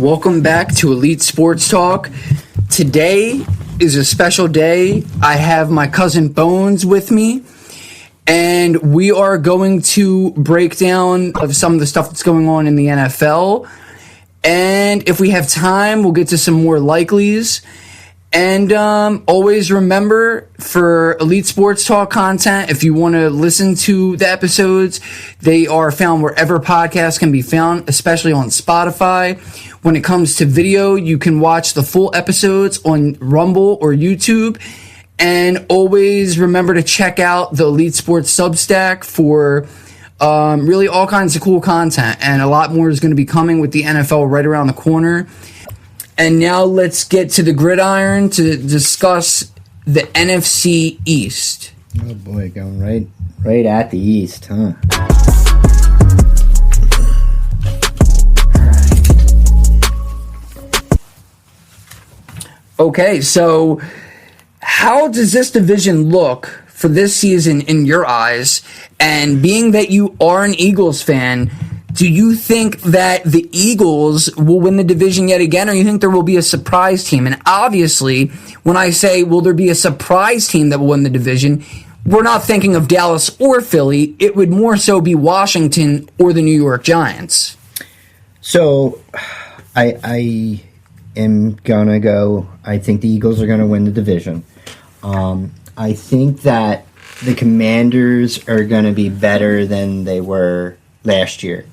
Welcome back to Elite Sports Talk. Today is a special day. I have my cousin Bones with me, and we are going to break down of some of the stuff that's going on in the NFL. And if we have time, we'll get to some more likelies. And always remember, for Elite Sports Talk content, if you want to listen to the episodes, they are found wherever podcasts can be found, especially on Spotify. When it comes to video, you can watch the full episodes on Rumble or YouTube. And always remember to check out the Elite Sports Substack for really all kinds of cool content. And a lot more is going to be coming with the NFL right around the corner. And now let's get to the gridiron to discuss the NFC East. Oh boy, going right at the East, huh? Okay, so how does this division look for this season in your eyes? And being that you are an Eagles fan, do you think that the Eagles will win the division yet again, or you think there will be a surprise team? And obviously, when I say will there be a surprise team that will win the division, we're not thinking of Dallas or Philly. It would more so be Washington or the New York Giants. So, I am going to go, I think the Eagles are going to win the division. I think that the Commanders are going to be better than they were last year.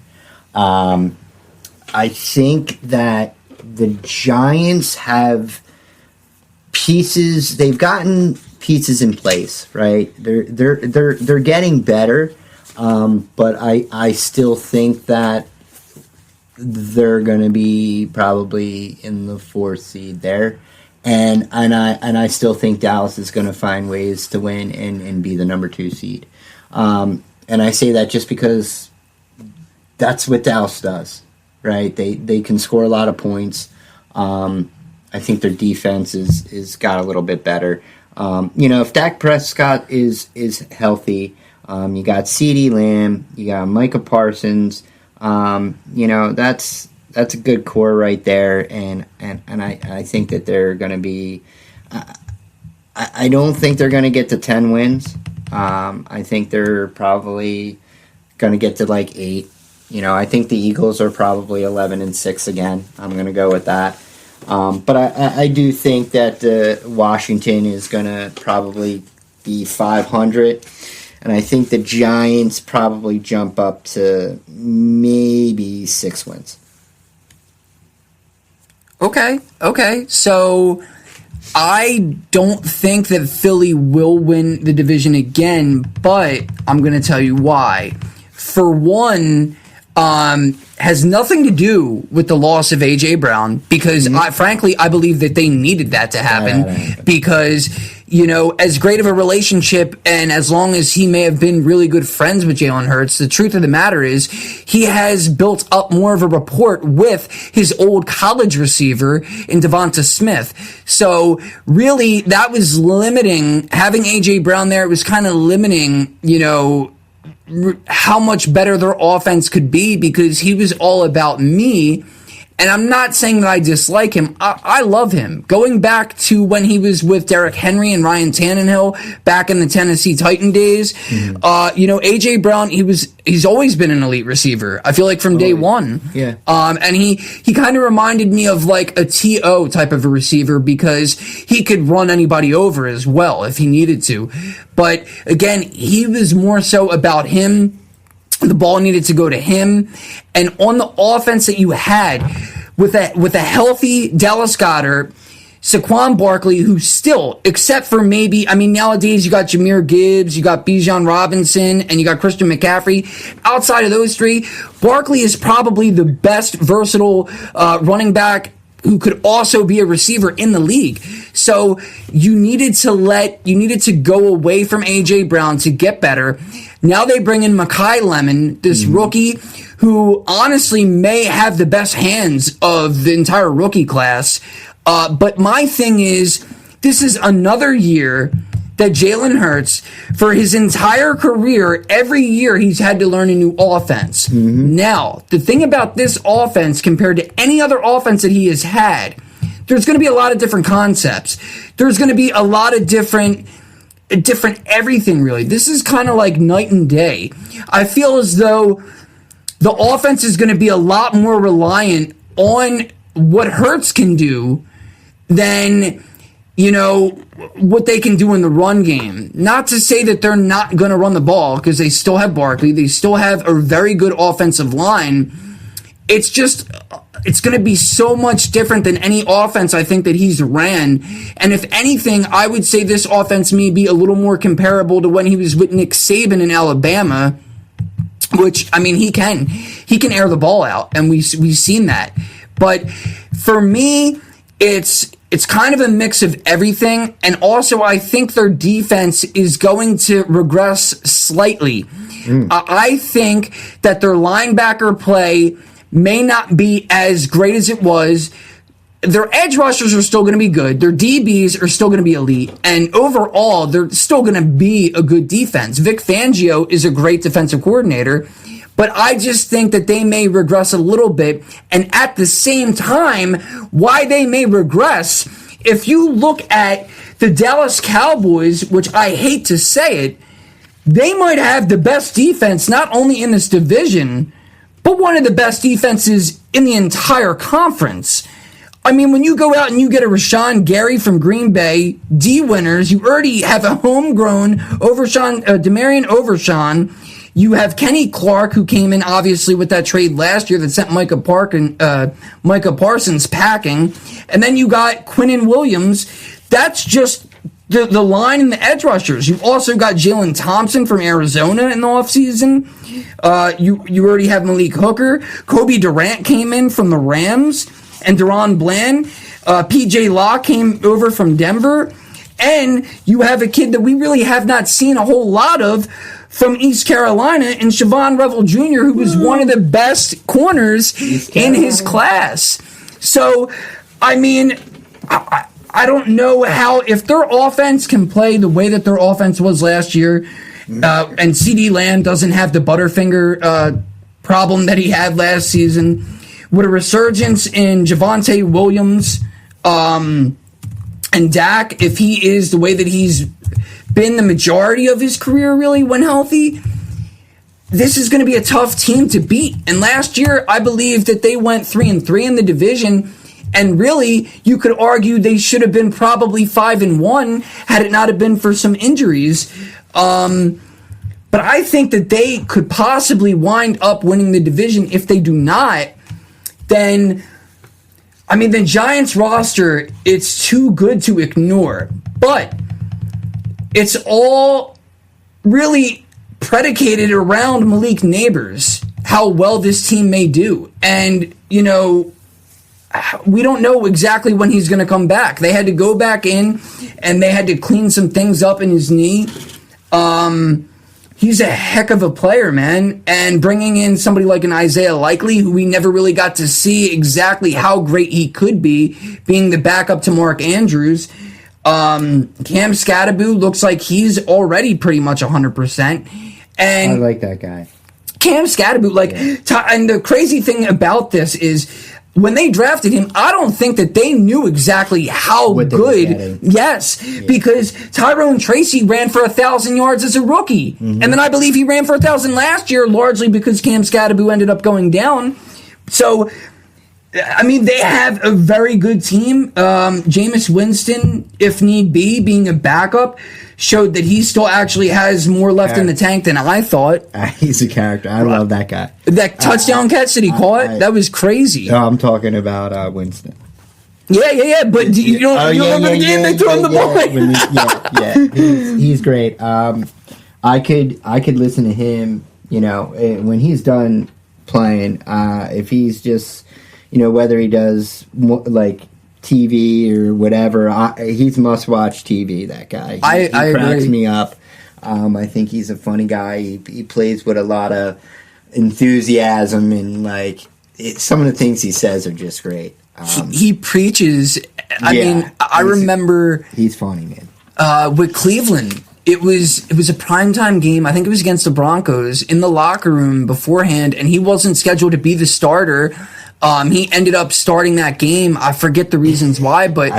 I think that the Giants have pieces. They've gotten pieces in place, right? They're getting better, but I still think that they're going to be probably in the 4th seed there, and I still think Dallas is going to find ways to win and be the number 2 seed. And I say that just because that's what Dallas does, right? They can score a lot of points. I think their defense is got a little bit better. If Dak Prescott is healthy, you got CeeDee Lamb, you got Micah Parsons. That's a good core right there, and I think that they're going to be. I don't think they're going to get to 10 wins. I think they're probably going to get to like 8. I think the Eagles are probably 11-6 again. I'm going to go with that. But I do think that Washington is going to probably be 500. And I think the Giants probably jump up to maybe 6 wins. Okay. So I don't think that Philly will win the division again, but I'm going to tell you why. For one, has nothing to do with the loss of A.J. Brown, because I believe that they needed that to happen because, as great of a relationship and as long as he may have been really good friends with Jalen Hurts, the truth of the matter is he has built up more of a rapport with his old college receiver in Devonta Smith. So really that was limiting, having A.J. Brown there, it was kind of limiting, how much better their offense could be because he was all about me. And I'm not saying that I dislike him. I love him. Going back to when he was with Derrick Henry and Ryan Tannehill back in the Tennessee Titan days, A.J. Brown, he's always been an elite receiver. I feel like from day one. Yeah. And he kind of reminded me of like a T.O. type of a receiver because he could run anybody over as well if he needed to. But again, he was more so about him. The ball needed to go to him. And on the offense that you had, with a healthy Dallas Goedert, Saquon Barkley, who still, except for nowadays you got Jahmyr Gibbs, you got Bijan Robinson, and you got Christian McCaffrey. Outside of those three, Barkley is probably the best versatile running back who could also be a receiver in the league. So you needed to go away from A.J. Brown to get better. Now they bring in Mekhi Lemon, this rookie who honestly may have the best hands of the entire rookie class. But my thing is, this is another year that Jalen Hurts, for his entire career, every year he's had to learn a new offense. Now, the thing about this offense compared to any other offense that he has had, there's going to be a lot of different concepts. There's going to be a lot of different everything, really. This is kind of like night and day. I feel as though the offense is going to be a lot more reliant on what Hurts can do than, what they can do in the run game. Not to say that they're not going to run the ball, because they still have Barkley. They still have a very good offensive line. It's going to be so much different than any offense I think that he's ran. And if anything, I would say this offense may be a little more comparable to when he was with Nick Saban in Alabama, which, he can air the ball out, and we've seen that. But for me, it's kind of a mix of everything, and also I think their defense is going to regress slightly. I think that their linebacker play may not be as great as it was. Their edge rushers are still going to be good. Their DBs are still going to be elite. And overall, they're still going to be a good defense. Vic Fangio is a great defensive coordinator. But I just think that they may regress a little bit. And at the same time, why they may regress, if you look at the Dallas Cowboys, which I hate to say it, they might have the best defense, not only in this division, but one of the best defenses in the entire conference. When you go out and you get a Rashawn Gary from Green Bay, D-winners, you already have a homegrown Demarion Overshawn. You have Kenny Clark, who came in, obviously, with that trade last year that sent Micah Parsons packing. And then you got Quinnen Williams. That's just the line and the edge rushers. You've also got Jalen Thompson from Arizona in the offseason. You already have Malik Hooker. Kobe Durant came in from the Rams. And Deron Bland. P.J. Locke came over from Denver. And you have a kid that we really have not seen a whole lot of from East Carolina, and Siobhan Revel Jr., who was one of the best corners in his class. So, I don't know how, if their offense can play the way that their offense was last year, and CeeDee Lamb doesn't have the Butterfinger problem that he had last season, with a resurgence in Javonte Williams and Dak, if he is the way that he's been the majority of his career, really, when healthy, this is going to be a tough team to beat. And last year, I believe that they went 3-3 in the division, and really, you could argue they should have been probably 5-1 had it not have been for some injuries. But I think that they could possibly wind up winning the division. If they do not, then the Giants roster, it's too good to ignore. But it's all really predicated around Malik Neighbors, how well this team may do. And, we don't know exactly when he's going to come back. They had to go back in, and they had to clean some things up in his knee. He's a heck of a player, man. And bringing in somebody like an Isaiah Likely, who we never really got to see exactly how great he could be, being the backup to Mark Andrews. Cam Scatterbo looks like he's already pretty much 100%. And I like that guy. Cam Scatterbo, and the crazy thing about this is, when they drafted him, I don't think that they knew exactly how good. Yes, because Tyrone Tracy ran for 1,000 yards as a rookie. And then I believe he ran for 1,000 last year, largely because Cam Scatterbo ended up going down. So, they have a very good team. Jameis Winston, if need be, being a backup, showed that he still actually has more left in the tank than I thought. He's a character. I love that guy. That touchdown catch that he caught, that was crazy. No, I'm talking about Winston. Yeah. But you don't remember the game they threw him the ball? He's great. I could listen to him. When he's done playing. If he's just, whether he does TV or whatever, he's must-watch TV, that guy. He cracks me up. I think he's a funny guy. He plays with a lot of enthusiasm, and some of the things he says are just great. He preaches. I remember... He's funny, man. with Cleveland. It was a primetime game. I think it was against the Broncos in the locker room beforehand, and he wasn't scheduled to be the starter. He ended up starting that game. I forget the reasons why, but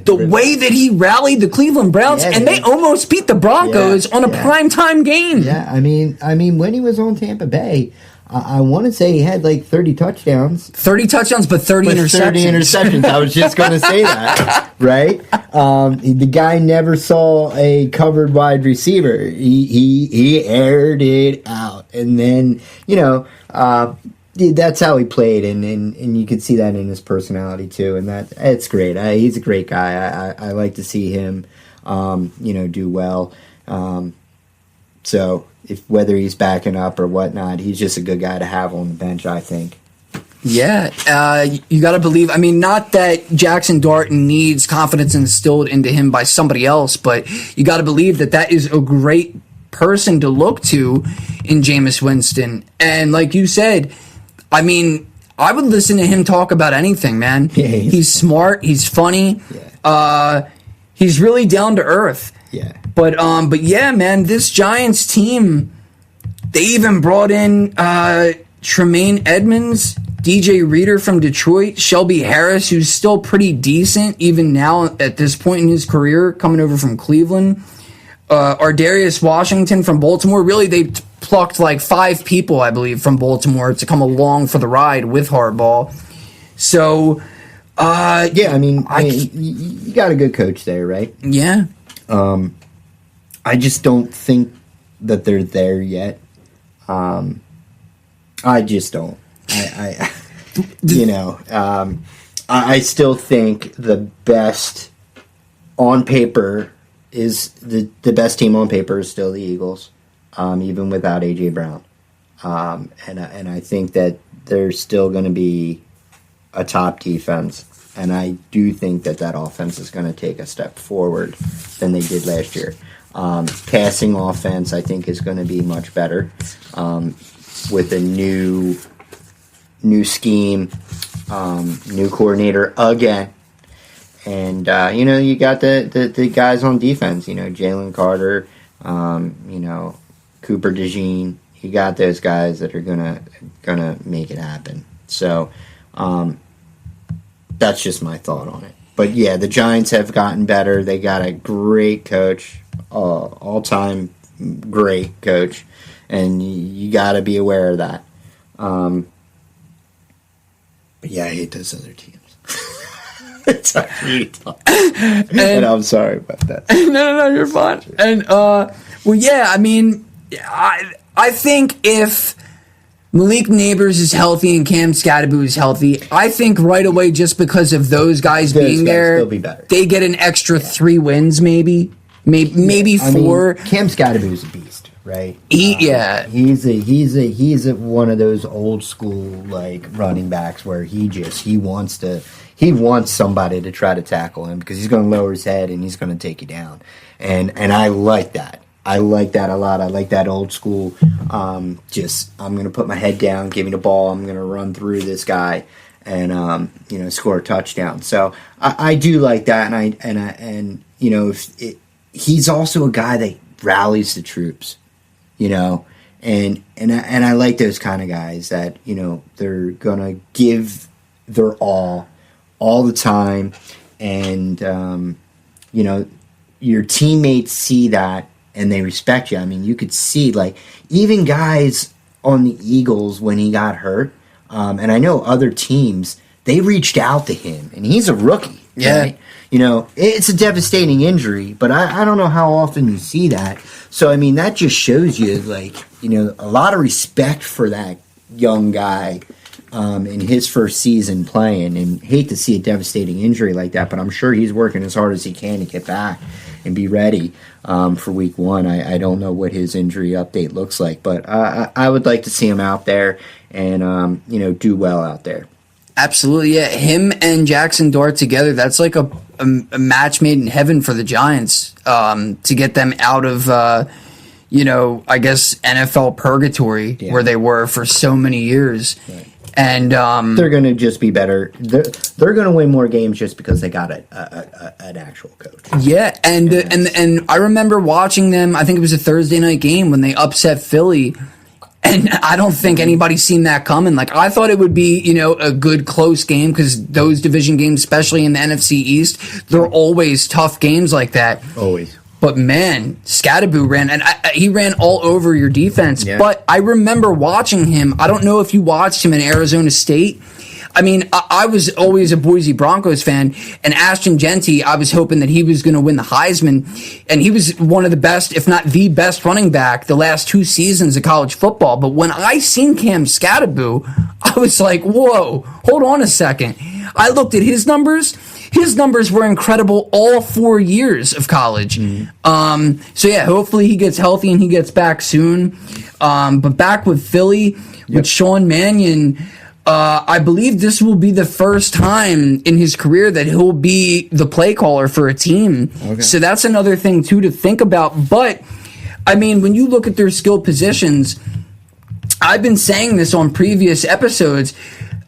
the way that he rallied the Cleveland Browns, and they almost beat the Broncos on a primetime game. Yeah, I mean, when he was on Tampa Bay, I want to say he had like 30 touchdowns. 30 touchdowns, but 30 interceptions. 30 interceptions. I was just going to say that, right? The guy never saw a covered wide receiver. He aired it out. And then, that's how he played, and you could see that in his personality too, and it's great. He's a great guy. I like to see him, do well. So whether he's backing up or whatnot, he's just a good guy to have on the bench, I think. Yeah, you got to believe. I mean, not that Jackson Dart needs confidence instilled into him by somebody else, but you got to believe that is a great person to look to in Jameis Winston. And like you said, I mean, I would listen to him talk about anything, man. Yeah, he's smart. He's funny. Yeah. He's really down to earth. Yeah. But yeah, man, this Giants team, they even brought in Tremaine Edmonds, DJ Reader from Detroit, Shelby Harris, who's still pretty decent even now at this point in his career, coming over from Cleveland. Ardarius Washington from Baltimore. Really, they plucked like 5 people, I believe, from Baltimore to come along for the ride with Harbaugh. So, you got a good coach there, right? Yeah. I just don't think that they're there yet. I just don't. I still think the best on paper is the best team on paper is still the Eagles, even without A.J. Brown. And I think that they're still going to be a top defense. And I do think that offense is going to take a step forward than they did last year. Passing offense, I think, is going to be much better with a new scheme, new coordinator again. And, you got the guys on defense, Jalen Carter, Cooper DeJean. You got those guys that are gonna make it happen. So that's just my thought on it. But, yeah, the Giants have gotten better. They got a great coach, all-time great coach, and you got to be aware of that. But, yeah, I hate those other teams. It's actually tough. And I'm sorry about that. No, you're fine. And, I mean, I think if Malik Neighbors is healthy and Cam Scatterbo is healthy, I think right away, just because of those guys being there, be better. They get an extra 3 wins, maybe 4. Cam Scatterbo is a beast, right? He's one of those old school like running backs where he wants somebody to try to tackle him because he's going to lower his head and he's going to take you down, and I like that. I like that a lot. I like that old school. I'm going to put my head down, give me the ball. I'm going to run through this guy, and score a touchdown. So I do like that, and he's also a guy that rallies the troops, and I like those kind of guys that they're going to give their all the time, and your teammates see that. And they respect you. I mean, you could see, like, even guys on the Eagles when he got hurt, and I know other teams, they reached out to him, and he's a rookie. Yeah. Right? It's a devastating injury, but I don't know how often you see that. So, I mean, that just shows you, like, a lot of respect for that young guy in his first season playing, and hate to see a devastating injury like that, but I'm sure he's working as hard as he can to get back and be ready for week 1. I don't know what his injury update looks like, but I would like to see him out there and do well out there. Absolutely, yeah. Him and Jackson Dart together, that's like a match made in heaven for the Giants to get them out of, I guess, NFL purgatory where they were for so many years. Right. And they're going to just be better. They're going to win more games just because they got an actual coach. Yeah, and I remember watching them. I think it was a Thursday night game when they upset Philly, and I don't think anybody seen that coming. Like, I thought it would be, a good close game because those division games, especially in the NFC East, they're always tough games like that. Always. But man, Scadaboo ran, and he ran all over your defense. Yeah. But I remember watching him. I don't know if you watched him in Arizona State. I mean, I was always a Boise Broncos fan, and Ashton Genty, I was hoping that he was going to win the Heisman, and he was one of the best, if not the best running back the last 2 seasons of college football. But when I seen Cam Scadaboo, I was like, whoa, hold on a second. I looked at his numbers. His numbers were incredible all 4 years of college. So yeah, hopefully he gets healthy and he gets back soon. But back with Philly, with Sean Mannion, I believe this will be the first time in his career that he'll be the play caller for a team. Okay. So that's another thing, too, to think about. But, I mean, when you look at their skill positions, I've been saying this on previous episodes,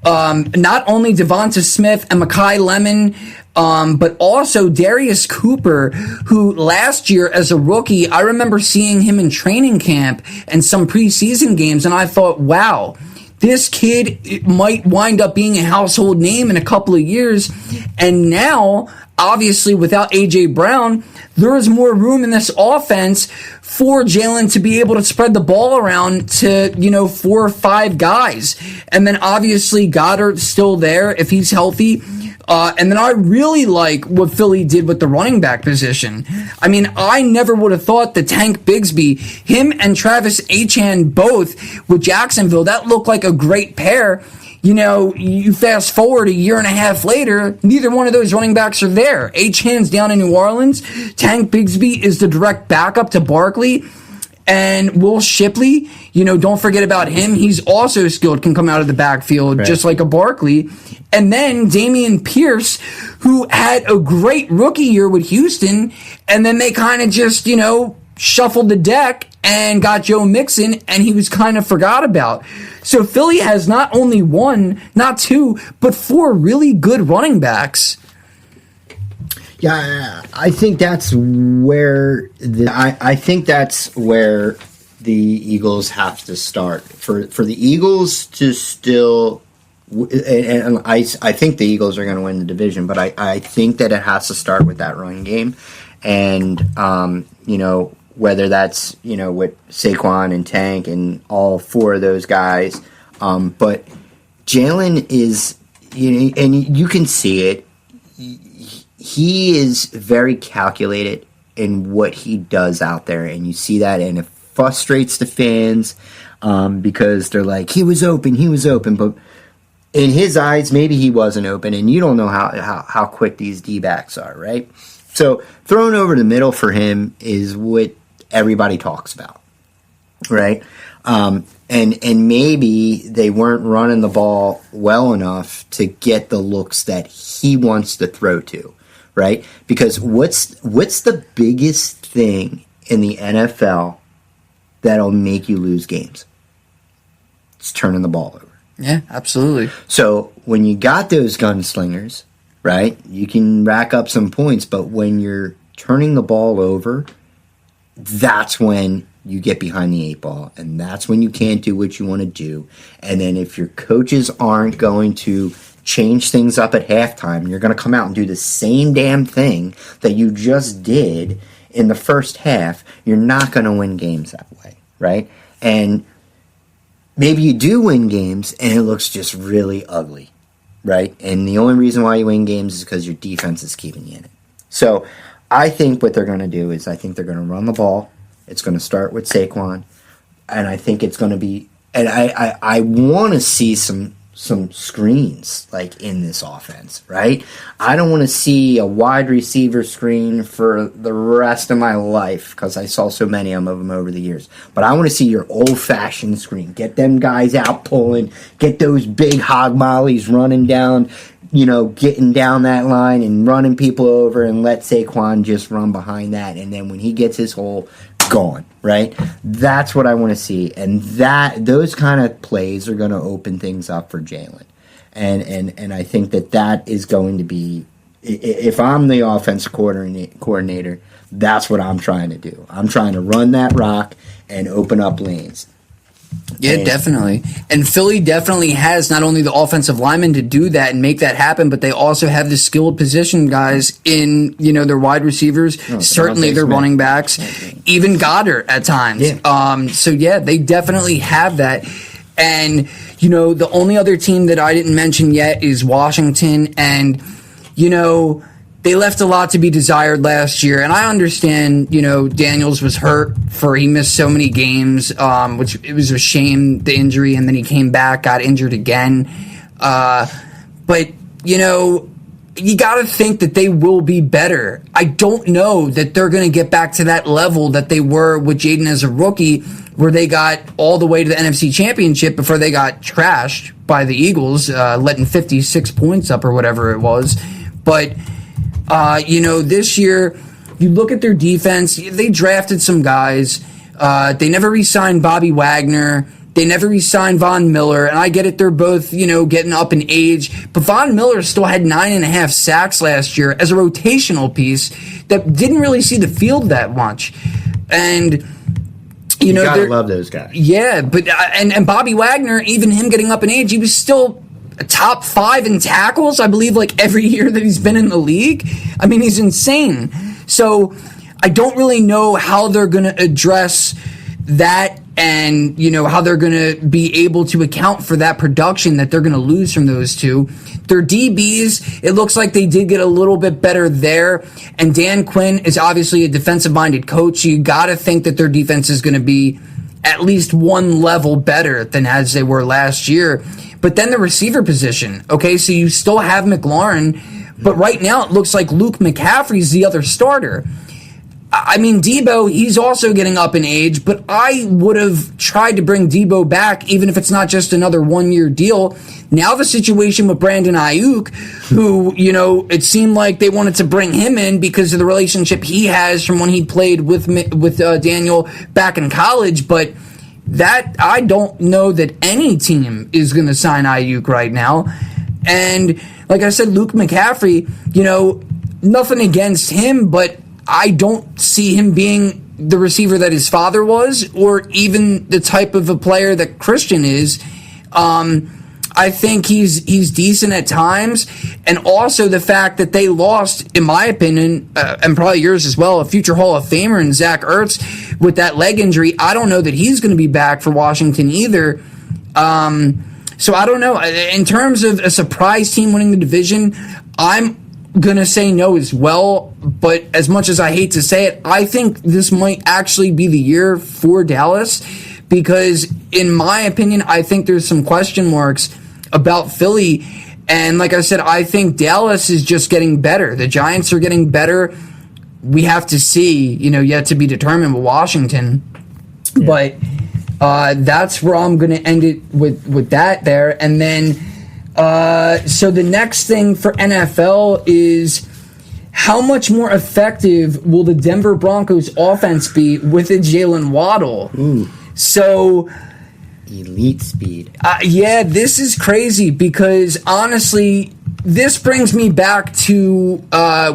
not only Devonta Smith and Mekhi Lemon, but also Darius Cooper, who last year as a rookie, I remember seeing him in training camp and some preseason games, and I thought, wow, this kid might wind up being a household name in a couple of years. And now, obviously, without A.J. Brown, there is more room in this offense for Jaylen to be able to spread the ball around to, 4 or 5 guys. And then, obviously, Goddard's still there if he's healthy. And then I really like what Philly did with the running back position. I mean, I never would have thought that Tank Bigsby, him and Travis Etienne both with Jacksonville, that looked like a great pair. You fast forward a year and a half later, neither one of those running backs are there. Etienne's down in New Orleans. Tank Bigsby is the direct backup to Barkley. And Will Shipley, don't forget about him. He's also skilled, can come out of the backfield, right, just like a Barkley. And then Dameon Pierce, who had a great rookie year with Houston, and then they kind of just, shuffled the deck and got Joe Mixon, and he was kind of forgot about. So Philly has not only 1, not 2, but 4 really good running backs. Yeah, I think that's where I think that's where the Eagles have to start. For the Eagles to still, and I think the Eagles are going to win the division, but I think that it has to start with that running game, and whether that's with Saquon and Tank and all 4 of those guys, but Jaylen is and you can see it. He is very calculated in what he does out there, and you see that, and it frustrates the fans because they're like, he was open, but in his eyes, maybe he wasn't open, and you don't know how quick these D-backs are, right? So throwing over the middle for him is what everybody talks about, right? And maybe they weren't running the ball well enough to get the looks that he wants to throw to. Right? Because what's the biggest thing in the NFL that'll make you lose games? It's turning the ball over. Yeah, absolutely. So when you got those gunslingers, right, you can rack up some points, but when you're turning the ball over, that's when you get behind the 8 ball, and that's when you can't do what you want to do. And then if your coaches aren't going to change things up at halftime, you're going to come out and do the same damn thing that you just did in the first half, you're not going to win games that way, right? And maybe you do win games and it looks just really ugly, right? And the only reason why you win games is because your defense is keeping you in it. So I think what they're going to do is I think they're going to run the ball. It's going to start with Saquon, and I think it's going to be, and I want to see some screens like in this offense, right? I don't want to see a wide receiver screen for the rest of my life because I saw so many of them over the years. But I want to see your old-fashioned screen. Get them guys out pulling, get those big hog mollies running down, getting down that line and running people over, and let Saquon just run behind that. And then when he gets his hole, gone, right? That's what I want to see. And those kind of plays are going to open things up for Jaylen. And I think that is going to be, if I'm the offensive coordinator, that's what I'm trying to do. I'm trying to run that rock and open up lanes. Yeah, definitely. And Philly definitely has not only the offensive linemen to do that and make that happen, but they also have the skilled position guys in, their wide receivers, certainly their running backs, even Goddard at times. Yeah. They definitely have that. And, the only other team that I didn't mention yet is Washington. And, they left a lot to be desired last year, and I understand, Daniels was hurt he missed so many games, which it was a shame, the injury, and then he came back, got injured again. But, you got to think that they will be better. I don't know that they're going to get back to that level that they were with Jayden as a rookie, where they got all the way to the NFC Championship before they got trashed by the Eagles, letting 56 points up or whatever it was. But this year, you look at their defense, they drafted some guys. They never re-signed Bobby Wagner. They never re-signed Von Miller. And I get it, they're both, getting up in age. But Von Miller still had 9.5 sacks last year as a rotational piece that didn't really see the field that much. And, you gotta love those guys. Yeah, but and Bobby Wagner, even him getting up in age, he was still top 5 in tackles, I believe, like every year that he's been in the league. I mean, he's insane. So I don't really know how they're going to address that and, how they're going to be able to account for that production that they're going to lose from those two. Their DBs, it looks like they did get a little bit better there. And Dan Quinn is obviously a defensive-minded coach. You got to think that their defense is going to be at least one level better than as they were last year. But then the receiver position, okay, so you still have McLaurin, but right now it looks like Luke McCaffrey's the other starter. I mean, Debo, he's also getting up in age, but I would have tried to bring Debo back, even if it's not just another one-year deal. Now the situation with Brandon Ayuk, who, it seemed like they wanted to bring him in because of the relationship he has from when he played with Daniel back in college, but that I don't know that any team is going to sign Ayuk right now. And like I said, Luke McCaffrey, nothing against him, but I don't see him being the receiver that his father was, or even the type of a player that Christian is. I think he's decent at times, and also the fact that they lost, in my opinion, and probably yours as well, a future Hall of Famer in Zach Ertz with that leg injury. I don't know that he's going to be back for Washington either. So I don't know. In terms of a surprise team winning the division, I'm going to say no as well. But as much as I hate to say it, I think this might actually be the year for Dallas, because in my opinion, I think there's some question marks about Philly. And like I said, I think Dallas is just getting better. The Giants are getting better. We have to see, yet to be determined with Washington. Yeah. But that's where I'm going to end it with that there. And then, so the next thing for NFL is, how much more effective will the Denver Broncos offense be with a Jaylen Waddle? Ooh. So elite speed. Yeah, this is crazy because honestly, this brings me back to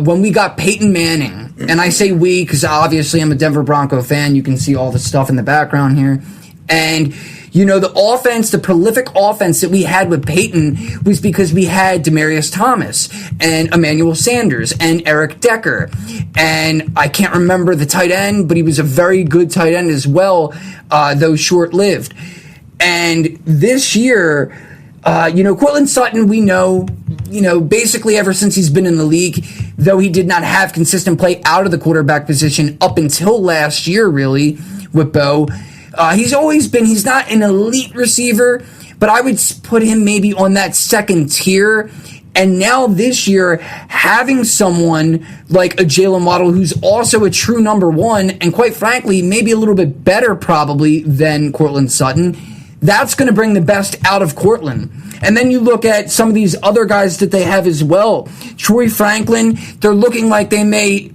when we got Peyton Manning. And I say we because obviously I'm a Denver Bronco fan. You can see all the stuff in the background here. And, the offense, the prolific offense that we had with Peyton was because we had Demaryius Thomas and Emmanuel Sanders and Eric Decker. And I can't remember the tight end, but he was a very good tight end as well, though short-lived. And this year, Courtland Sutton, we know, basically ever since he's been in the league, though he did not have consistent play out of the quarterback position up until last year, really, with Bo. He's not an elite receiver, but I would put him maybe on that second tier. And now this year, having someone like a Jaylen Waddle, who's also a true number one, and quite frankly, maybe a little bit better probably than Courtland Sutton, That's going to bring the best out of Cortland. And then you look at some of these other guys that they have as well. Troy Franklin, they're looking like they may,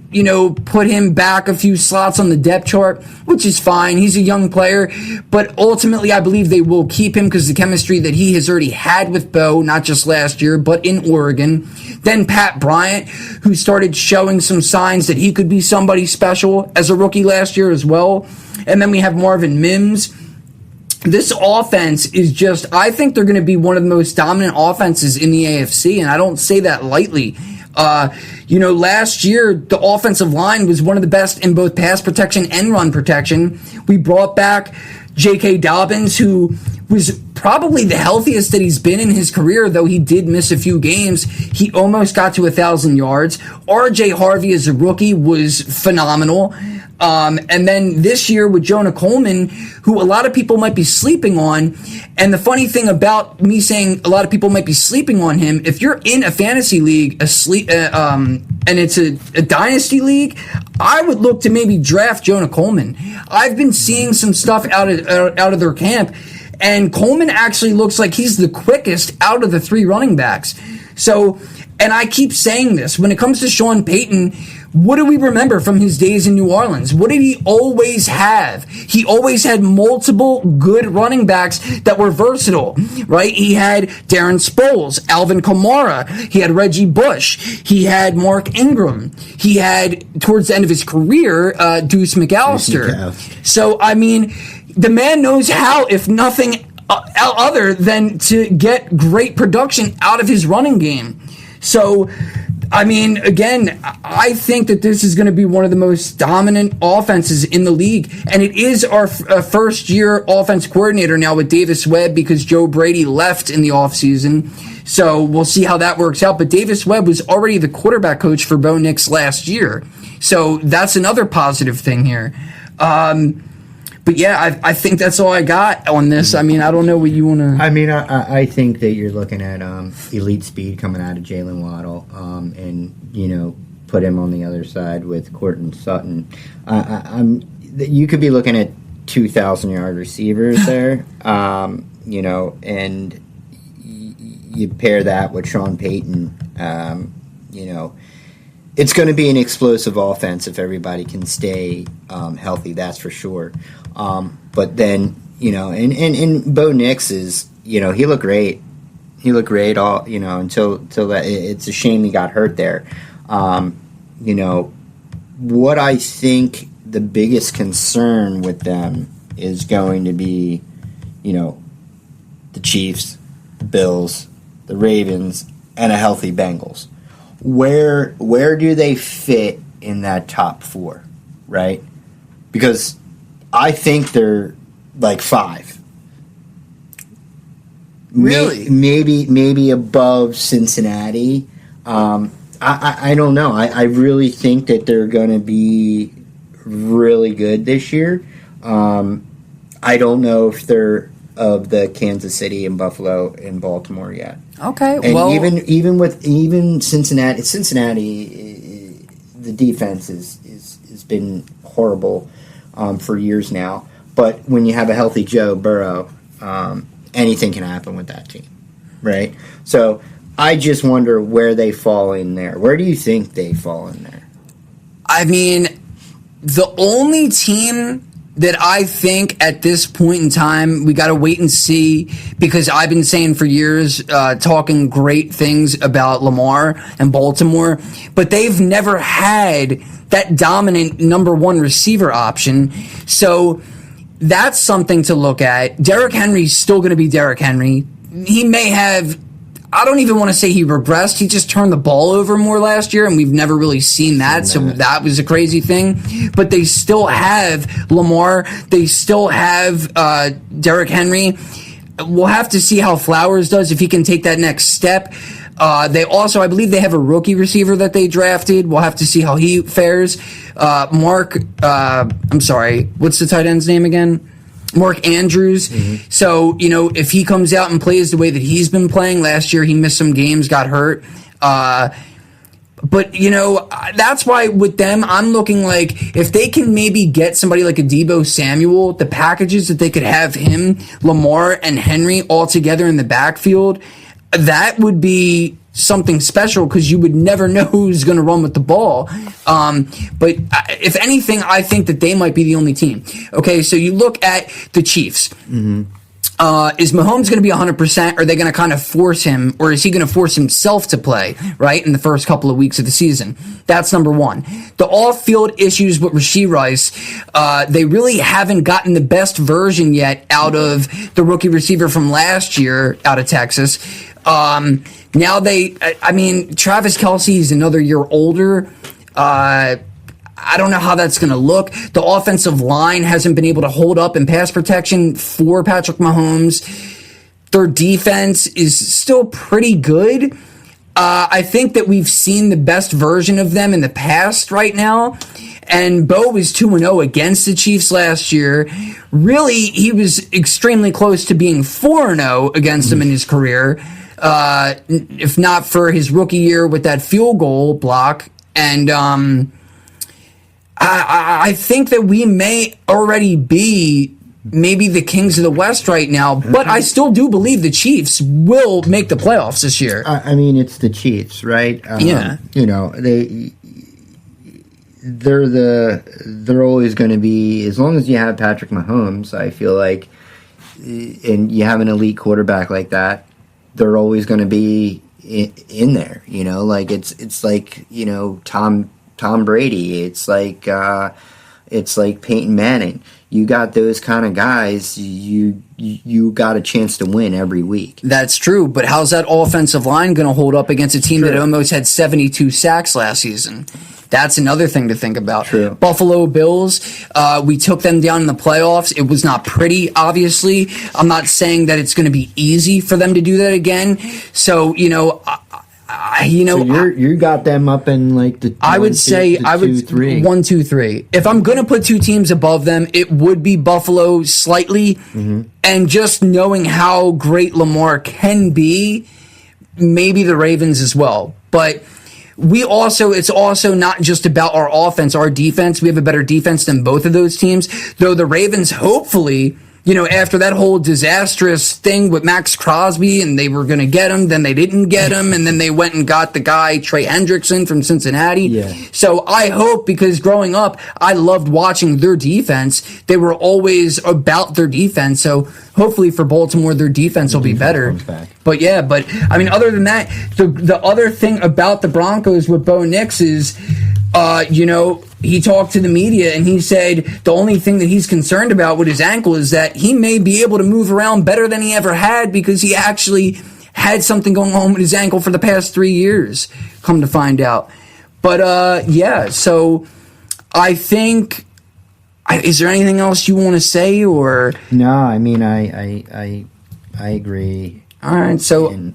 put him back a few slots on the depth chart, which is fine. He's a young player. But ultimately, I believe they will keep him because the chemistry that he has already had with Bo, not just last year, but in Oregon. Then Pat Bryant, who started showing some signs that he could be somebody special as a rookie last year as well. And then we have Marvin Mims. This offense is just, I think they're going to be one of the most dominant offenses in the AFC, and I don't say that lightly. Last year, the offensive line was one of the best in both pass protection and run protection. We brought back J.K. Dobbins, who was probably the healthiest that he's been in his career, though he did miss a few games. He almost got to 1,000 yards. R.J. Harvey as a rookie was phenomenal. And then this year with Jonah Coleman, who a lot of people might be sleeping on. And the funny thing about me saying a lot of people might be sleeping on him, if you're in a fantasy league, and it's a dynasty league, I would look to maybe draft Jonah Coleman. I've been seeing some stuff out of their camp, and Coleman actually looks like he's the quickest out of the three running backs. So, and I keep saying this, when it comes to Sean Payton, what do we remember from his days in New Orleans? What did he always have? He always had multiple good running backs that were versatile, right? He had Darren Sproles, Alvin Kamara. He had Reggie Bush. He had Mark Ingram. He had, towards the end of his career, Deuce McAllister. So, I mean, the man knows how, if nothing other than to get great production out of his running game. So, I mean, again, I think that this is going to be one of the most dominant offenses in the league. And it is our first-year offense coordinator now with Davis Webb, because Joe Brady left in the offseason. So we'll see how that works out. But Davis Webb was already the quarterback coach for Bo Nix last year. So that's another positive thing here. But yeah, I think that's all I got on this. I mean, I don't know what you want to... I mean, I think that you're looking at elite speed coming out of Jaylen Waddle, and, put him on the other side with Courtland Sutton. You could be looking at 2,000-yard receivers there, and you pair that with Sean Payton, it's going to be an explosive offense if everybody can stay healthy, that's for sure. But then, and Bo Nix is, he looked great. He looked great all, until that. It's a shame he got hurt there. What I think the biggest concern with them is going to be, the Chiefs, the Bills, the Ravens, and a healthy Bengals. Where do they fit in that top four, right? Because I think they're like 5. Really? Maybe above Cincinnati. I don't know. I really think that they're going to be really good this year. I don't know if they're of the Kansas City and Buffalo and Baltimore yet. Okay, and well, even Cincinnati, the defense has been horrible for years now. But when you have a healthy Joe Burrow, anything can happen with that team, right? So I just wonder where they fall in there. Where do you think they fall in there? I mean, the only team that I think at this point in time we got to wait and see, because I've been saying for years, talking great things about Lamar and Baltimore, but they've never had that dominant number one receiver option. So that's something to look at. Derrick Henry's still going to be Derrick Henry. He may have, I don't even want to say he regressed. He just turned the ball over more last year, and we've never really seen that. So that was a crazy thing. But they still have Lamar. They still have Derrick Henry. We'll have to see how Flowers does, if he can take that next step. They also, I believe they have a rookie receiver that they drafted. We'll have to see how he fares. I'm sorry, what's the tight end's name again? Mark Andrews. Mm-hmm. So, if he comes out and plays the way that he's been playing last year, he missed some games, got hurt. But, that's why with them, I'm looking like if they can maybe get somebody like a Deebo Samuel, the packages that they could have him, Lamar, and Henry all together in the backfield, that would be something special because you would never know who's going to run with the ball. But if anything, I think that they might be the only team. Okay, so you look at the Chiefs. Mm-hmm. Is Mahomes going to be 100%? Or are they going to kind of force him, or is he going to force himself to play, right, in the first couple of weeks of the season? That's number one. The off-field issues with Rashee Rice, they really haven't gotten the best version yet out of the rookie receiver from last year out of Texas. Now Travis Kelce is another year older. I don't know how that's going to look. The offensive line hasn't been able to hold up in pass protection for Patrick Mahomes. Their defense is still pretty good. I think that we've seen the best version of them in the past right now. And Bo was 2-0 against the Chiefs last year. Really, he was extremely close to being 4-0 against them in his career, if not for his rookie year with that field goal block. And I think that we may already be maybe the Kings of the West right now, but I still do believe the Chiefs will make the playoffs this year. I mean, it's the Chiefs, right? Yeah. They're always going to be, as long as you have Patrick Mahomes, I feel like, and you have an elite quarterback like that, they're always going to be in there. It's like Tom Brady. It's like Peyton Manning. You got those kind of guys. You got a chance to win every week. That's true, but how's that offensive line going to hold up against a team that almost had 72 sacks last season? That's another thing to think about. True. Buffalo Bills, we took them down in the playoffs. It was not pretty, obviously. I'm not saying that it's going to be easy for them to do that again. So, you got them up in like the. I would say 1, 2, 3. If I'm going to put two teams above them, it would be Buffalo slightly, and just knowing how great Lamar can be, maybe the Ravens as well. But it's also not just about our offense, our defense. We have a better defense than both of those teams. Though the Ravens, hopefully, after that whole disastrous thing with Max Crosby and they were going to get him, then they didn't get him, and then they went and got the guy Trey Hendrickson from Cincinnati. Yeah. So I hope, because growing up, I loved watching their defense. They were always about their defense. So hopefully for Baltimore, their defense will be better. But other than that, the other thing about the Broncos with Bo Nix is, he talked to the media and he said the only thing that he's concerned about with his ankle is that he may be able to move around better than he ever had because he actually had something going on with his ankle for the past 3 years, come to find out. But, so I think, is there anything else you want to say, or? No, I mean, I agree. All right, so.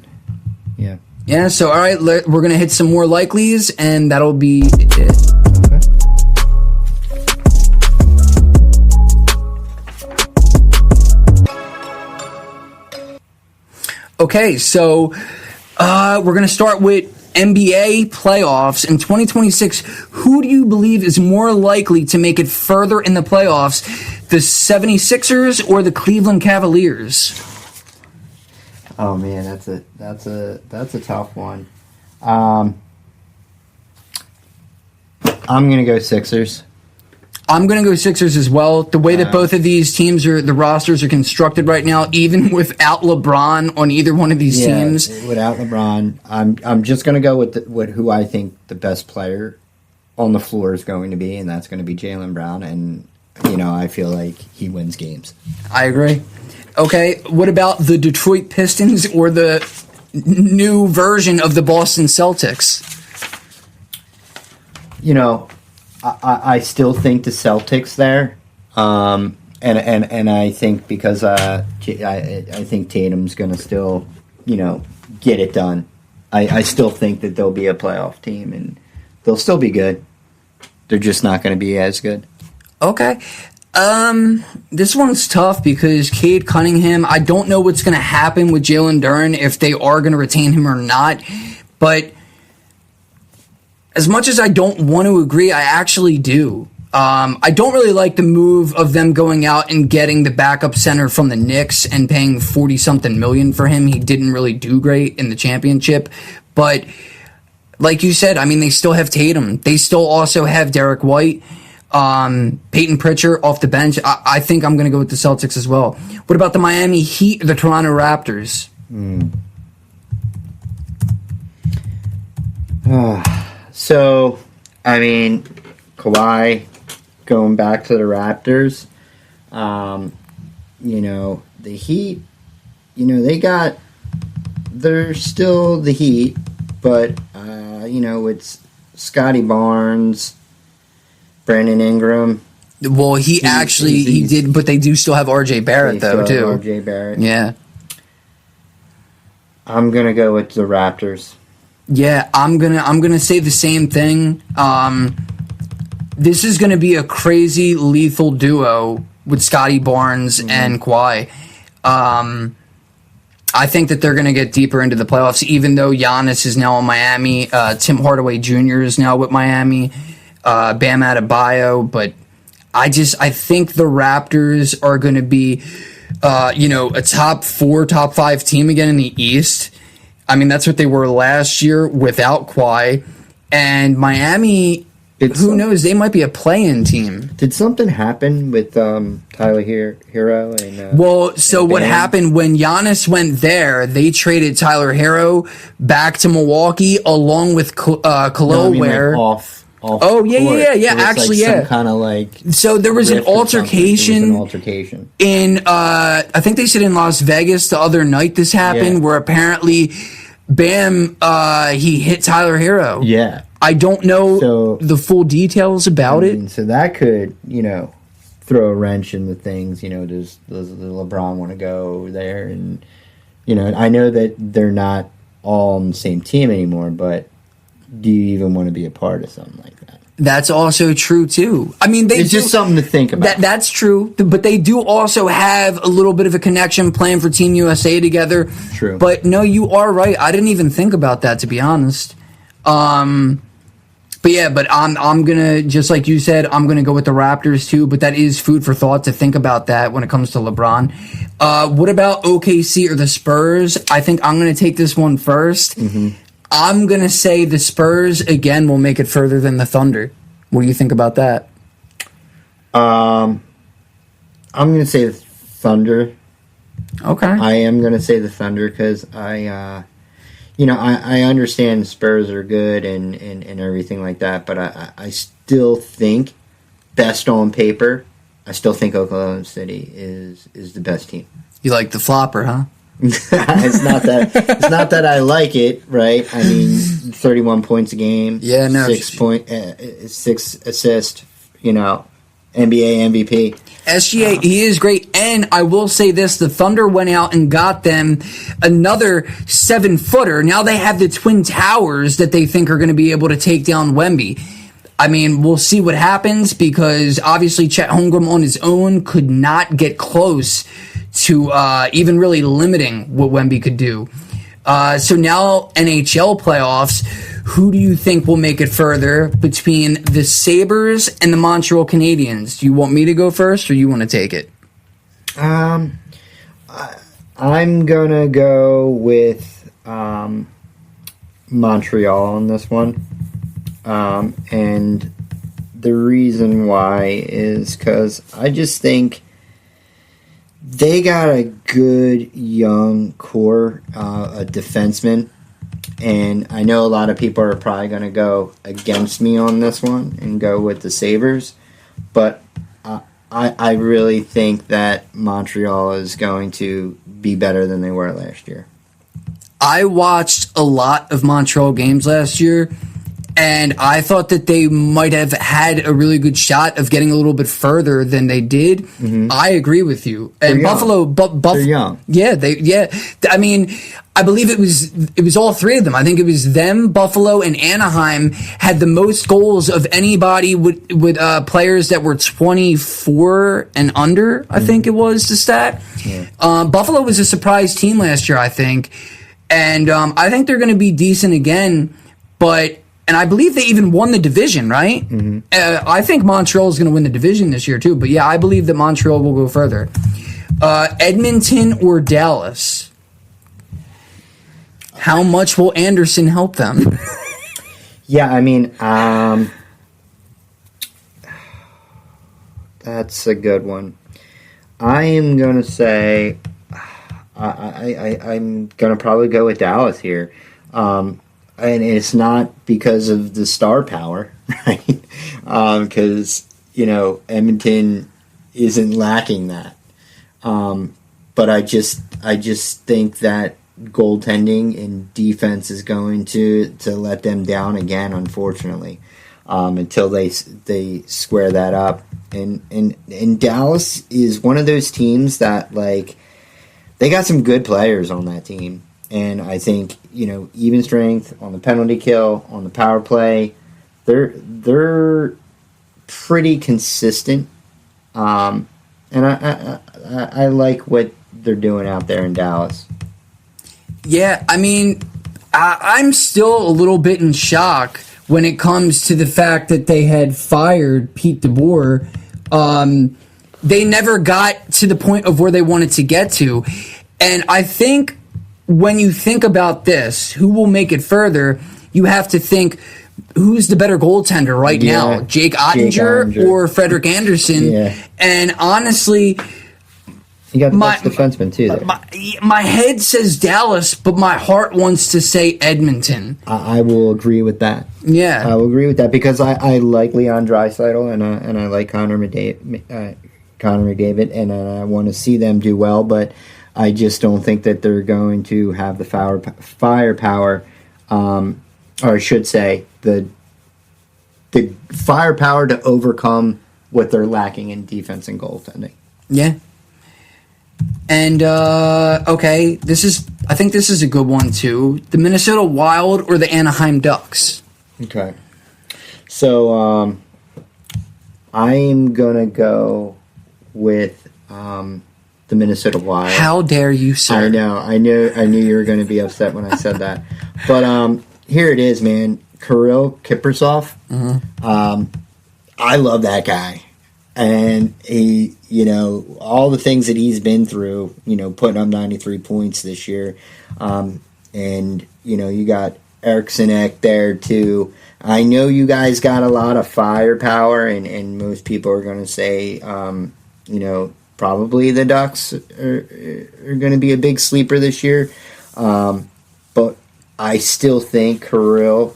Yeah. Yeah, so, all right, we're going to hit some more likelies, and that'll be it. Okay, so we're going to start with NBA playoffs. In 2026, who do you believe is more likely to make it further in the playoffs, the 76ers or the Cleveland Cavaliers? Oh man, that's a tough one. I'm going to go Sixers. I'm going to go Sixers as well. The way that both of these teams the rosters are constructed right now, even without LeBron on either one of these teams. Without LeBron, I'm just going to go with who I think the best player on the floor is going to be, and that's going to be Jaylen Brown. And I feel like he wins games. I agree. Okay, what about the Detroit Pistons or the new version of the Boston Celtics? I still think the Celtics there, and I think because I think Tatum's going to still, get it done. I still think that they'll be a playoff team, and they'll still be good. They're just not going to be as good. Okay. This one's tough because Cade Cunningham, I don't know what's going to happen with Jalen Duren, if they are going to retain him or not, but as much as I don't want to agree, I actually do. I don't really like the move of them going out and getting the backup center from the Knicks and paying 40-something million for him. He didn't really do great in the championship. But like you said, I mean, they still have Tatum. They still also have Derek White, Peyton Pritchard off the bench. I think I'm going to go with the Celtics as well. What about the Miami Heat or the Toronto Raptors? So, I mean, Kawhi going back to the Raptors. The Heat, they're still the Heat, but, it's Scotty Barnes, Brandon Ingram. Well, he did, but they do still have R.J. Barrett, though, too. R.J. Barrett. Yeah. I'm going to go with the Raptors. Yeah, I'm gonna say the same thing. This is gonna be a crazy lethal duo with Scotty Barnes and Kawhi. I think that they're gonna get deeper into the playoffs, even though Giannis is now in Miami. Tim Hardaway Jr. is now with Miami. Bam Adebayo, but I think the Raptors are gonna be, a top 4, top 5 team again in the East. I mean, that's what they were last year without Kawhi. And Miami, who knows? They might be a play-in team. Did something happen with Tyler Hero? What happened when Giannis went there, they traded Tyler Hero back to Milwaukee along with Khalil Ware. Actually, some kind of So there was an altercation. In I think they said in Las Vegas the other night this happened, where apparently Bam he hit Tyler Hero. Yeah. I don't know the full details about it. So that could, throw a wrench in the things. Does LeBron want to go there? And I know that they're not all on the same team anymore, but do you even want to be a part of something like that? That's also true too. I mean, it's just something to think about. That's true, but they do also have a little bit of a connection playing for Team USA together. True. But no, you are right. I didn't even think about that, to be honest. But I'm gonna, just like you said, I'm gonna go with the Raptors too. But that is food for thought to think about that when it comes to LeBron. What about OKC or the Spurs? I think I'm gonna take this one first. I'm going to say the Spurs, again, will make it further than the Thunder. What do you think about that? I'm going to say the Thunder. Okay. I am going to say the Thunder because I understand the Spurs are good and everything like that, but I still think, best on paper, I still think Oklahoma City is the best team. You like the flopper, huh? It's not that I like it, right? I mean, 31 points a game. Yeah, no. 6 assists, NBA MVP. SGA, he is great. And I will say this, the Thunder went out and got them another 7-footer. Now they have the Twin Towers that they think are going to be able to take down Wemby. I mean, we'll see what happens because obviously Chet Holmgren on his own could not get close to even really limiting what Wemby could do. So now NHL playoffs, who do you think will make it further between the Sabres and the Montreal Canadiens? Do you want me to go first or you want to take it? I'm going to go with Montreal on this one. And the reason why is because I just think they got a good young core, a defenseman, and I know a lot of people are probably going to go against me on this one and go with the Sabres, but I really think that Montreal is going to be better than they were last year. I watched a lot of Montreal games last year, and I thought that they might have had a really good shot of getting a little bit further than they did. Mm-hmm. I agree with you. And Buffalo, they're young. Yeah, I mean, I believe it was all three of them. I think it was them, Buffalo, and Anaheim had the most goals of anybody with players that were 24 and under. I think it was the stat. Yeah. Buffalo was a surprise team last year, I think, and I think they're going to be decent again, but. and I believe they even won the division, right? Mm-hmm. I think Montreal is going to win the division this year too. But yeah, I believe that Montreal will go further. Edmonton or Dallas? How much will Anderson help them? Yeah, I mean, that's a good one. I am going to say I'm going to probably go with Dallas here. And it's not because of the star power, right? Because, Edmonton isn't lacking that. But I just think that goaltending and defense is going to let them down again, unfortunately, until they square that up. And Dallas is one of those teams that, like, they got some good players on that team. And I think, even strength on the penalty kill, on the power play, they're pretty consistent. And I like what they're doing out there in Dallas. Yeah, I mean, I'm still a little bit in shock when it comes to the fact that they had fired Pete DeBoer. They never got to the point of where they wanted to get to. And I think when you think about this, who will make it further, you have to think, who's the better goaltender right now? Jake Ottinger or Frederik Andersen? Yeah. And honestly, you got the best defenseman too there. My head says Dallas, but my heart wants to say Edmonton. I will agree with that. Yeah. I will agree with that because I like Leon Draisaitl and I like Connor McDavid, and I want to see them do well, but I just don't think that they're going to have the firepower, or I should say, the firepower to overcome what they're lacking in defense and goaltending. Yeah. And, okay, I think this is a good one, too. The Minnesota Wild or the Anaheim Ducks? Okay. So, I'm going to go with the Minnesota Wild. How dare you, sir? I knew you were going to be upset when I said that. But here it is, man. Kirill Kaprizov. Mm-hmm. I love that guy. And he, all the things that he's been through, putting up 93 points this year. And, you got Eriksson Ek there too. I know you guys got a lot of firepower, and most people are going to say, probably the Ducks are going to be a big sleeper this year. But I still think Kirill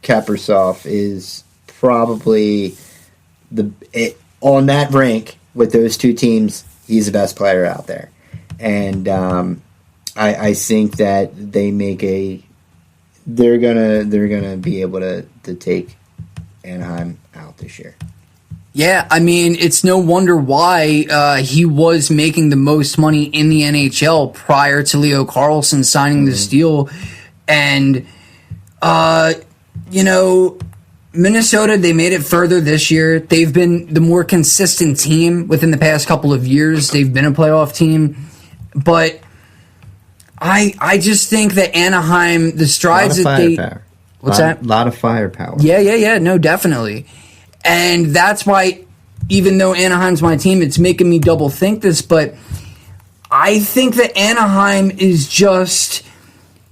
Kaprizov is probably on that rank with those two teams. He's the best player out there, and I think that they're gonna be able to take Anaheim out this year. Yeah, I mean, it's no wonder why he was making the most money in the NHL prior to Leo Carlsson signing this deal. And, Minnesota, they made it further this year. They've been the more consistent team within the past couple of years. They've been a playoff team. But I just think that Anaheim, the strides that they... What's that? A lot of firepower. Yeah, no, definitely. And that's why, even though Anaheim's my team, it's making me double think this, but I think that Anaheim is just...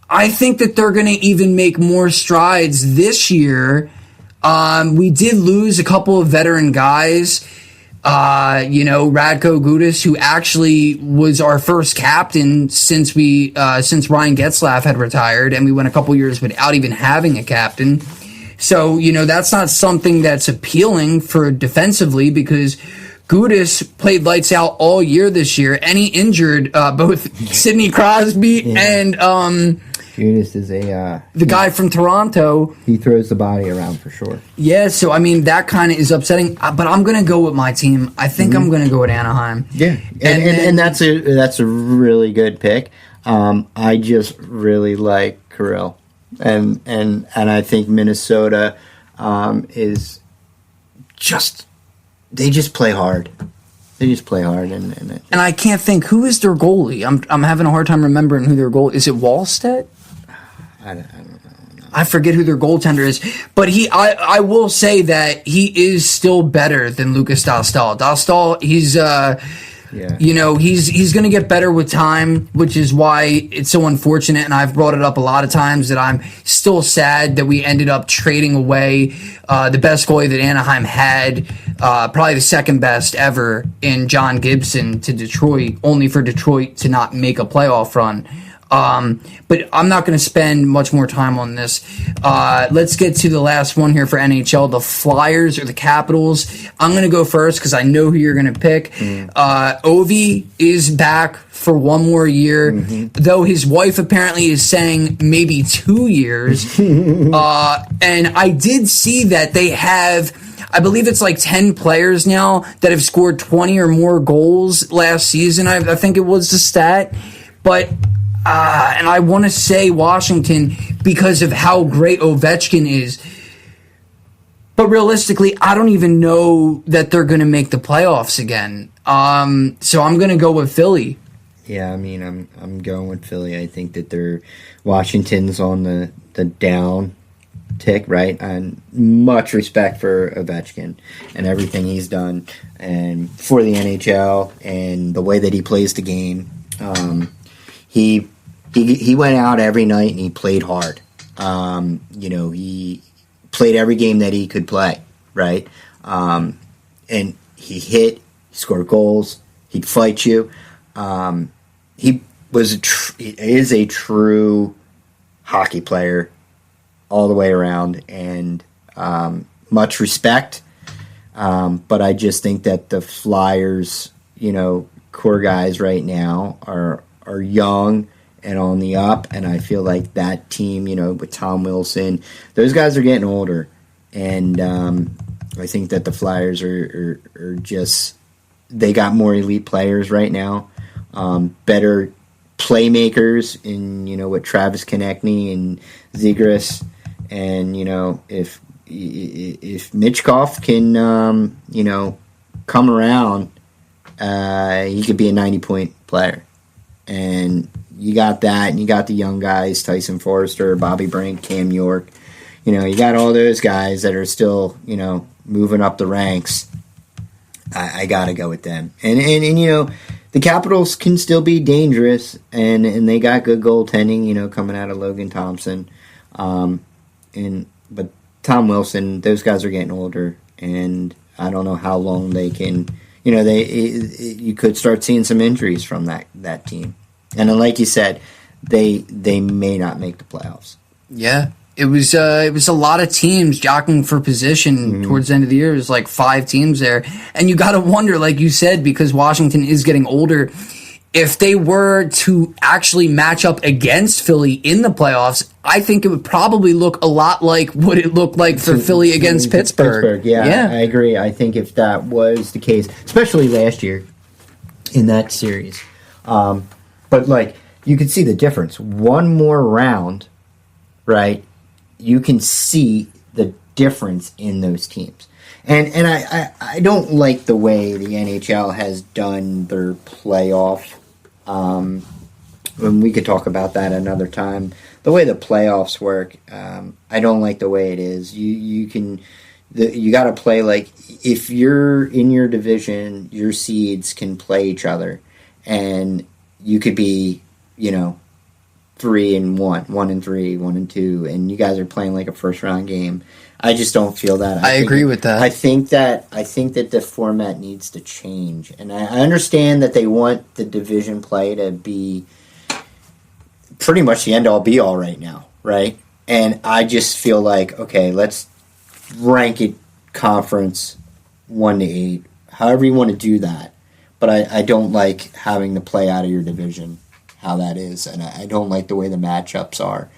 I think that they're going to even make more strides this year. We did lose a couple of veteran guys. Radko Gudas, who actually was our first captain since Ryan Getzlaf had retired, and we went a couple years without even having a captain. So, that's not something that's appealing for defensively, because Gudas played lights out all year this year, and he injured both Sidney Crosby and Gudas is the guy from Toronto. He throws the body around for sure. Yeah, so I mean that kind of is upsetting. But I'm going to go with my team. I think I'm going to go with Anaheim. Yeah, and that's a really good pick. I just really like Kirill, and I think Minnesota is just they just play hard. They just play hard, and I can't think who is their goalie. I'm having a hard time remembering who their goalie is. It Wallstedt? I don't know. I forget who their goaltender is, but I will say that he is still better than Lucas Dostal. Dostal, he's he's going to get better with time, which is why it's so unfortunate. And I've brought it up a lot of times that I'm still sad that we ended up trading away the best goalie that Anaheim had, probably the second best ever, in John Gibson to Detroit, only for Detroit to not make a playoff run. But I'm not going to spend much more time on this. Let's get to the last one here for NHL, the Flyers or the Capitals. I'm going to go first because I know who you're going to pick. Ovi is back for one more year, though his wife apparently is saying maybe 2 years. And I did see that they have, I believe it's like 10 players now that have scored 20 or more goals last season. I think it was the stat. But and I want to say Washington because of how great Ovechkin is. But realistically, I don't even know that they're going to make the playoffs again. So I'm going to go with Philly. Yeah, I mean, I'm going with Philly. I think that Washington's on the down tick, right? And much respect for Ovechkin and everything he's done and for the NHL and the way that he plays the game. He went out every night and he played hard. He played every game that he could play, right? And he scored goals, he'd fight you. He is a true hockey player all the way around, and much respect. But I just think that the Flyers, core guys right now are young and on the up, and I feel like that team, with Tom Wilson, those guys are getting older, and I think that the Flyers are just, they got more elite players right now, better playmakers in, with Travis Konechny and Zegras, and, if Mitchkov can, come around, he could be a 90-point player. And you got that, and you got the young guys, Tyson Forrester, Bobby Brink, Cam York. You got all those guys that are still, moving up the ranks. I got to go with them. And the Capitals can still be dangerous, and they got good goaltending, coming out of Logan Thompson. But Tom Wilson, those guys are getting older, and I don't know how long they can. You could start seeing some injuries from that team, and then, like you said, they may not make the playoffs. Yeah, it was a lot of teams jockeying for position towards the end of the year. It was like 5 teams there, and you got to wonder, like you said, because Washington is getting older, if they were to actually match up against Philly in the playoffs, I think it would probably look a lot like what it looked like for Philly against Pittsburgh. Yeah, I agree. I think if that was the case, especially last year in that series. But, you could see the difference. One more round, right, you can see the difference in those teams. And I don't like the way the NHL has done their playoff. And we could talk about that another time. The way the playoffs work, I don't like the way it is. You got to play if you're in your division, your seeds can play each other, and you could be 3-1, 1-3, 1-2, and you guys are playing like a first round game. I just don't feel that. I agree with that. I think that the format needs to change, and I understand that they want the division play to be pretty much the end all be all right now, right? And I just feel like, okay, let's rank it conference 1 to 8, however you want to do that. But I don't like having to play out of your division, how that is, and I don't like the way the matchups are.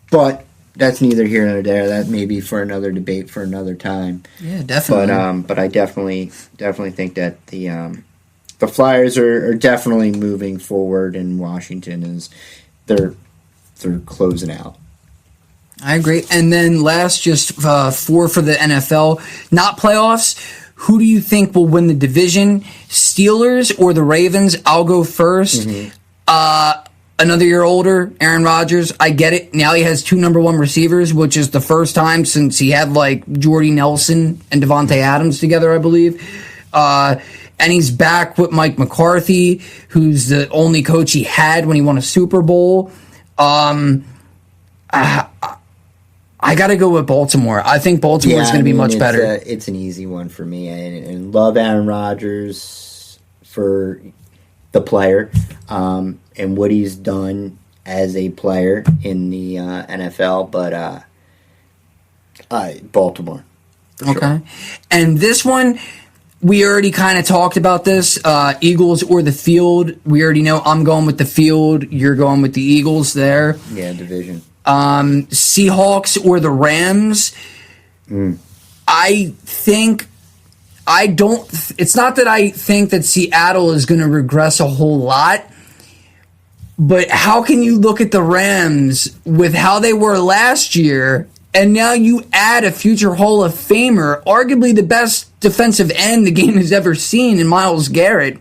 But that's neither here nor there. That may be for another debate for another time. Yeah, definitely. But I definitely think that the Flyers are definitely moving forward, and Washington is they're closing out. I agree. And then last, just 4 for the NFL, not playoffs. Who do you think will win the division? Steelers or the Ravens? I'll go first. Another year older, Aaron Rodgers. I get it. Now he has 2 number 1 receivers, which is the first time since he had like Jordy Nelson and Devontae Adams together, I believe. And he's back with Mike McCarthy, who's the only coach he had when he won a Super Bowl. I got to go with Baltimore. I think Baltimore is going to be much better. It's an easy one for me. And love Aaron Rodgers for the player and what he's done as a player in the NFL. But Baltimore. Okay. Sure. And this one, we already kind of talked about this. Eagles or the field. We already know I'm going with the field. You're going with the Eagles there. Yeah, division. Seahawks or the Rams. It's not that I think that Seattle is going to regress a whole lot, but how can you look at the Rams with how they were last year, and now you add a future Hall of Famer, arguably the best defensive end the game has ever seen in Myles Garrett,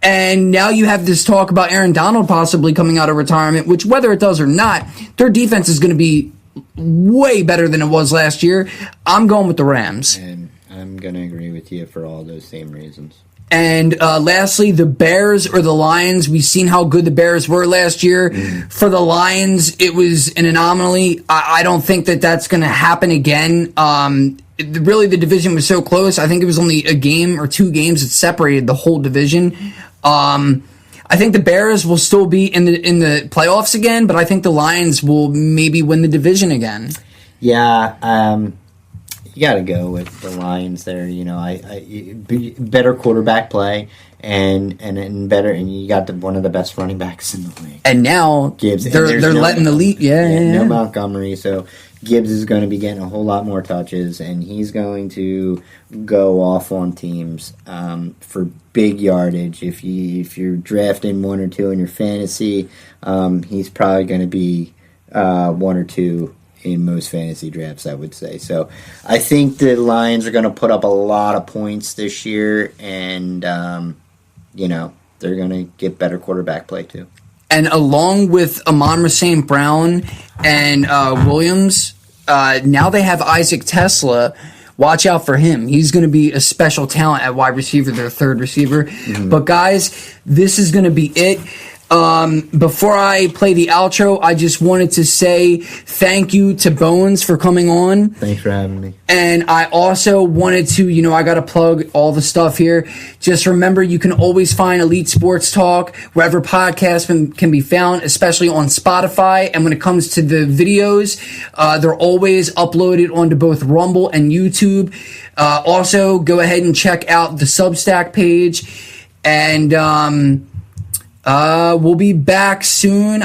and now you have this talk about Aaron Donald possibly coming out of retirement, which whether it does or not, their defense is going to be way better than it was last year. I'm going with the Rams. And I'm going to agree with you for all those same reasons. And lastly, the Bears or the Lions. We've seen how good the Bears were last year. For the Lions, it was an anomaly. I don't think that that's going to happen again. Really, the division was so close. I think it was only a game or 2 games that separated the whole division. I think the Bears will still be in the playoffs again, but I think the Lions will maybe win the division again. Yeah, you got to go with the Lions there. You know, better quarterback play and better, and you got one of the best running backs in the league. And now Gibbs, they're letting the lead. No Montgomery, so Gibbs is going to be getting a whole lot more touches, and he's going to go off on teams for big yardage. If you're drafting 1 or 2 in your fantasy, he's probably going to be 1 or 2 in most fantasy drafts, I would say. So I think the Lions are going to put up a lot of points this year, and they're going to get better quarterback play too. And along with Amon-Ra St. Brown and Williams, now they have Isaac Tesla. Watch out for him. He's going to be a special talent at wide receiver, their 3rd receiver. But guys, this is going to be it. Before I play the outro, I just wanted to say thank you to Bones for coming on. Thanks for having me. And I also wanted to, I got to plug all the stuff here. Just remember, you can always find Elite Sports Talk wherever podcasts can be found, especially on Spotify. And when it comes to the videos, they're always uploaded onto both Rumble and YouTube. Also, go ahead and check out the Substack page. And we'll be back soon.